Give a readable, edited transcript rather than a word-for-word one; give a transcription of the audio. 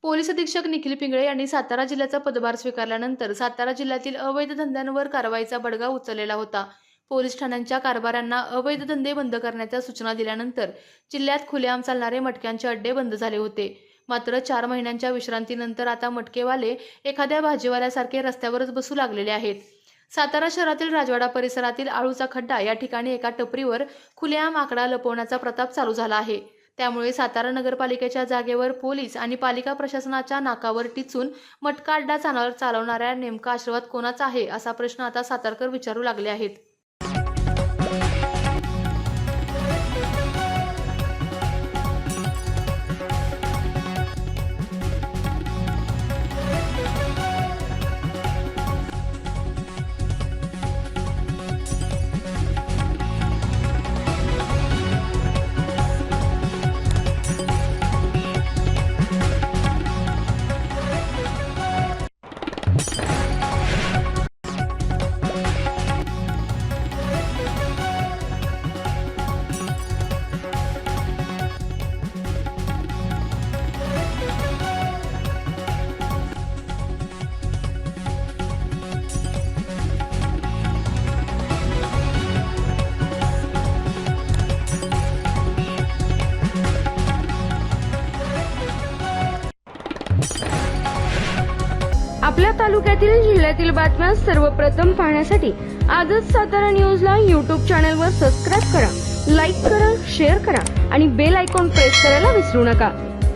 Police अधीक्षक निखिल पिंगळे यांनी सातारा जिल्ह्याचा पदभार स्वीकारल्यानंतर सातारा जिल्ह्यातील अवैध धंद्यांवर कारवाईचा बडगा उचललेला होता। पोलीस ठाण्यांच्या कारभाऱ्यांना अवैध धंदे बंद करण्याच्या सूचना दिल्यानंतर जिल्ह्यात खुलेआम चालणारे मटक्यांचे अड्डे बंद झाले होते। मात्र 4 महिन्यांच्या विश्रांतीनंतर आता मटकेवाले एखाद्या भाजीवाल्यासारखे रस्त्यावरच बसू लागलेले आहेत। सातारा शहरातील राजवाडा परिसरातील आळूचा खड्डा या ठिकाणी एका टपरीवर खुलेआम आकडा लपवण्याचा प्रताप चालू झाला आहे। त्यामुळे सातारा नगरपालिकेच्या जागेवर पोलीस आणि पालिका प्रशासनाच्या नाकावर टिचून मटका अड्डा चालवणाऱ्या नेमका आशीर्वाद कोणाचा आहे असा प्रश्न आता सातारकर विचारू लागले आहेत। आपल्या तालुक्यातील जिल्ह्यातील बातम्या सर्वप्रथम पाहण्यासाठी आजच सातारा न्यूजला YouTube चॅनलवर सबस्क्राइब करा, लाईक करा, शेअर करा आणि बेल आयकॉन प्रेस करायला विसरू नका।